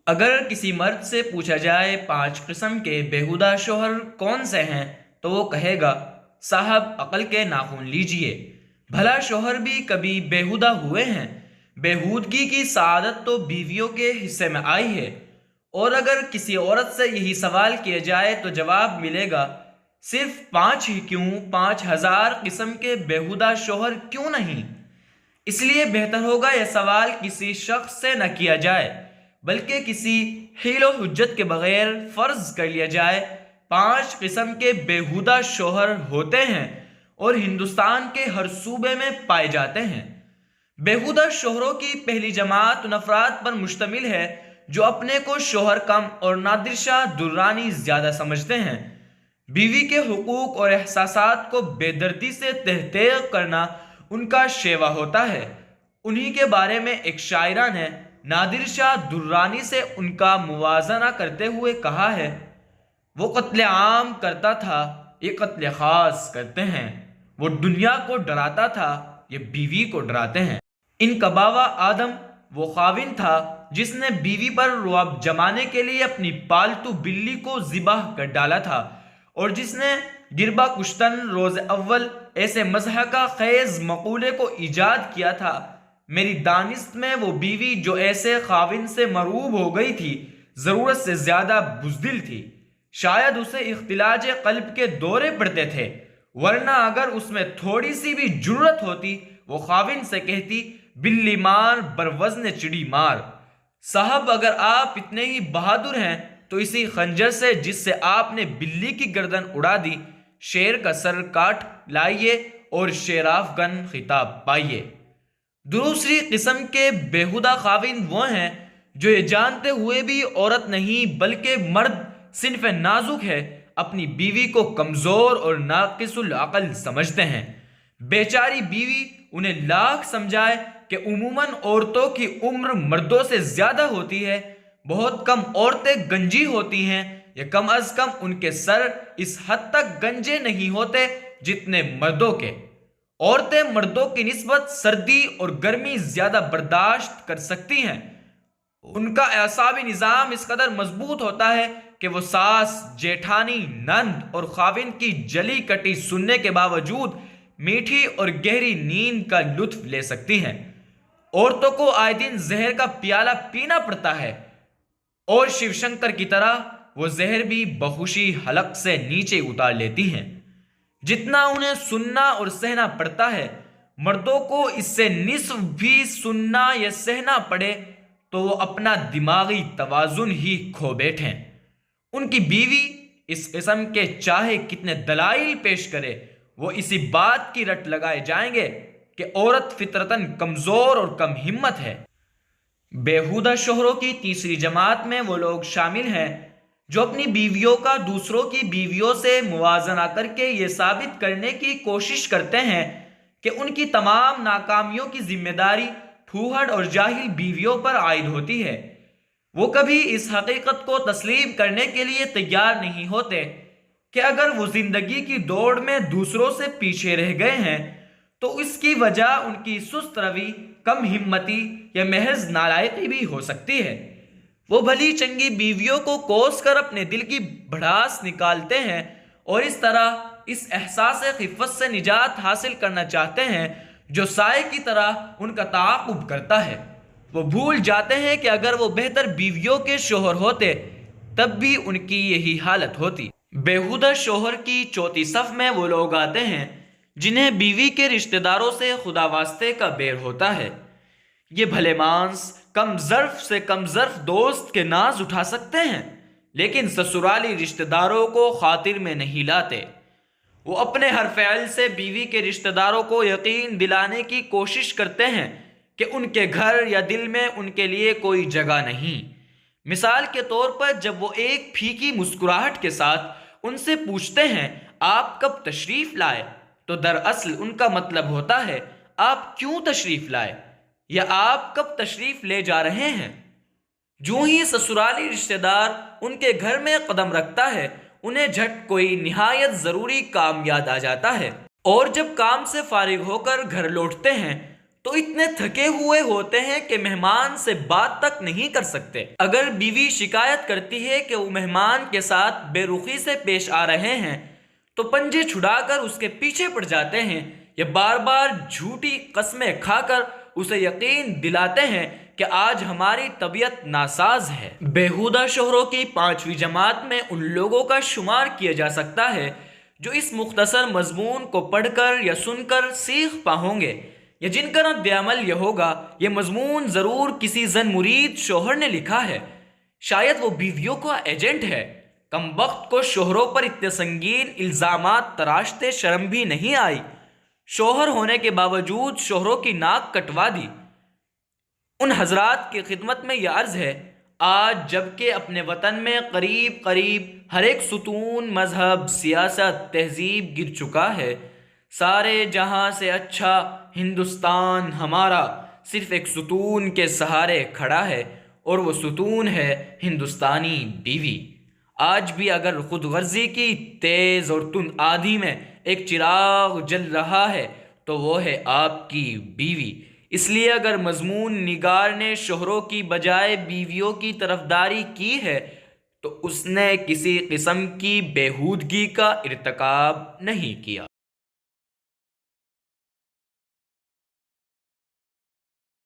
اگر کسی مرد سے پوچھا جائے 5 قسم کے بیہودہ شوہر کون سے ہیں تو وہ کہے گا، صاحب عقل کے ناخن لیجئے، بھلا شوہر بھی کبھی بیہودہ ہوئے ہیں؟ بیہودگی کی سعادت تو بیویوں کے حصے میں آئی ہے۔ اور اگر کسی عورت سے یہی سوال کیا جائے تو جواب ملے گا، صرف 5 ہی کیوں، 5,000 قسم کے بیہودہ شوہر کیوں نہیں؟ اس لیے بہتر ہوگا یہ سوال کسی شخص سے نہ کیا جائے، بلکہ کسی حیل و حجت کے بغیر فرض کر لیا جائے 5 قسم کے بیہودہ شوہر ہوتے ہیں اور ہندوستان کے ہر صوبے میں پائے جاتے ہیں۔ بیہودہ شوہروں کی پہلی جماعت ان افراد پر مشتمل ہے جو اپنے کو شوہر کم اور نادر شاہ درانی زیادہ سمجھتے ہیں۔ بیوی کے حقوق اور احساسات کو بے دردی سے تحقیر کرنا ان کا شیوا ہوتا ہے۔ انہی کے بارے میں ایک شاعرہ نے نادر شاہ درانی سے ان کا موازنہ کرتے ہوئے کہا ہے، وہ قتل عام کرتا تھا، یہ قتل خاص کرتے ہیں، وہ دنیا کو ڈراتا تھا، یہ بیوی کو ڈراتے ہیں۔ ان کا باوا آدم وہ خاوند تھا جس نے بیوی پر رعب جمانے کے لیے اپنی پالتو بلی کو ذبح کر ڈالا تھا، اور جس نے گربہ کشتن روز اول ایسے مضحکہ خیز مقولے کو ایجاد کیا تھا، میری دانست میں وہ بیوی جو ایسے خاوند سے مرعوب ہو گئی تھی ضرورت سے زیادہ بزدل تھی، شاید اسے اختلاج قلب کے دورے پڑتے تھے، ورنہ اگر اس میں تھوڑی سی بھی جرت ہوتی وہ خاوند سے کہتی، بلی مار بر وزن چڑی مار۔ صاحب اگر آپ اتنے ہی بہادر ہیں تو اسی خنجر سے جس سے آپ نے بلی کی گردن اڑا دی، شیر کا سر کاٹ لائیے اور شیراف گن خطاب پائیے۔ دوسری قسم کے بیہودہ خاوند وہ ہیں جو یہ جانتے ہوئے بھی عورت نہیں بلکہ مرد صنف نازک ہے، اپنی بیوی کو کمزور اور ناقص العقل سمجھتے ہیں۔ بیچاری بیوی انہیں لاکھ سمجھائے کہ عموماً عورتوں کی عمر مردوں سے زیادہ ہوتی ہے، بہت کم عورتیں گنجی ہوتی ہیں، یا کم از کم ان کے سر اس حد تک گنجے نہیں ہوتے جتنے مردوں کے۔ عورتیں مردوں کی نسبت سردی اور گرمی زیادہ برداشت کر سکتی ہیں، ان کا اعصابی نظام اس قدر مضبوط ہوتا ہے کہ وہ ساس، جیٹھانی، نند اور خاوند کی جلی کٹی سننے کے باوجود میٹھی اور گہری نیند کا لطف لے سکتی ہیں۔ عورتوں کو آئے دن زہر کا پیالہ پینا پڑتا ہے، اور شیو شنکر کی طرح وہ زہر بھی بخوشی حلق سے نیچے اتار لیتی ہیں۔ جتنا انہیں سننا اور سہنا پڑتا ہے، مردوں کو اس سے نصف بھی سننا یا سہنا پڑے تو وہ اپنا دماغی توازن ہی کھو بیٹھیں۔ ان کی بیوی اس قسم کے چاہے کتنے دلائل پیش کرے، وہ اسی بات کی رٹ لگائے جائیں گے کہ عورت فطرتاً کمزور اور کم ہمت ہے۔ بیہودہ شوہروں کی تیسری جماعت میں وہ لوگ شامل ہیں جو اپنی بیویوں کا دوسروں کی بیویوں سے موازنہ کر کے یہ ثابت کرنے کی کوشش کرتے ہیں کہ ان کی تمام ناکامیوں کی ذمہ داری پھوہڑ اور جاہل بیویوں پر عائد ہوتی ہے۔ وہ کبھی اس حقیقت کو تسلیم کرنے کے لیے تیار نہیں ہوتے کہ اگر وہ زندگی کی دوڑ میں دوسروں سے پیچھے رہ گئے ہیں تو اس کی وجہ ان کی سست روی، کم ہمتی یا محض نالائقی بھی ہو سکتی ہے۔ وہ بھلی چنگی بیویوں کو کوس کر اپنے دل کی بھڑاس نکالتے ہیں اور اس طرح اس احساس خفت سے نجات حاصل کرنا چاہتے ہیں جو سائے کی طرح ان کا تعاقب کرتا ہے۔ وہ بھول جاتے ہیں کہ اگر وہ بہتر بیویوں کے شوہر ہوتے تب بھی ان کی یہی حالت ہوتی۔ بیہودہ شوہر کی چوتھی صف میں وہ لوگ آتے ہیں جنہیں بیوی کے رشتہ داروں سے خدا واسطے کا بیر ہوتا ہے۔ یہ بھلے مانس کم ظرف سے کم ظرف دوست کے ناز اٹھا سکتے ہیں، لیکن سسرالی رشتہ داروں کو خاطر میں نہیں لاتے۔ وہ اپنے ہر فعل سے بیوی کے رشتہ داروں کو یقین دلانے کی کوشش کرتے ہیں کہ ان کے گھر یا دل میں ان کے لیے کوئی جگہ نہیں۔ مثال کے طور پر جب وہ ایک پھیکی مسکراہٹ کے ساتھ ان سے پوچھتے ہیں آپ کب تشریف لائے، تو دراصل ان کا مطلب ہوتا ہے آپ کیوں تشریف لائے یا آپ کب تشریف لے جا رہے ہیں۔ جو ہی سسرالی رشتہ دار ان کے گھر میں قدم رکھتا ہے انہیں جھٹ کوئی نہایت ضروری کام یاد آ جاتا ہے، اور جب کام سے فارغ ہو کر گھر لوٹتے ہیں تو اتنے تھکے ہوئے ہوتے ہیں کہ مہمان سے بات تک نہیں کر سکتے۔ اگر بیوی شکایت کرتی ہے کہ وہ مہمان کے ساتھ بے رخی سے پیش آ رہے ہیں تو پنجے چھڑا کر اس کے پیچھے پڑ جاتے ہیں یا بار بار جھوٹی قسمیں کھا کر اسے یقین دلاتے ہیں کہ آج ہماری طبیعت ناساز ہے۔ بیہودہ شوہروں کی 5ویں جماعت میں ان لوگوں کا شمار کیا جا سکتا ہے جو اس مختصر مضمون کو پڑھ کر یا سن کر سیخ پا ہوں گے، یا جن کا رد عمل یہ ہوگا یہ مضمون ضرور کسی زن مرید شوہر نے لکھا ہے، شاید وہ بیویوں کا ایجنٹ ہے۔ کم بخت کو شوہروں پر اتنے سنگین الزامات تراشتے شرم بھی نہیں آئی، شوہر ہونے کے باوجود شوہروں کی ناک کٹوا دی۔ ان حضرات کی خدمت میں یہ عرض ہے، آج جب کہ اپنے وطن میں قریب قریب ہر ایک ستون، مذہب، سیاست، تہذیب گر چکا ہے، سارے جہاں سے اچھا ہندوستان ہمارا صرف ایک ستون کے سہارے کھڑا ہے، اور وہ ستون ہے ہندوستانی بیوی۔ آج بھی اگر خود غرضی کی تیز اور تند آندھی میں ایک چراغ جل رہا ہے تو وہ ہے آپ کی بیوی۔ اس لیے اگر مضمون نگار نے شوہروں کی بجائے بیویوں کی طرفداری کی ہے تو اس نے کسی قسم کی بےہودگی کا ارتکاب نہیں کیا۔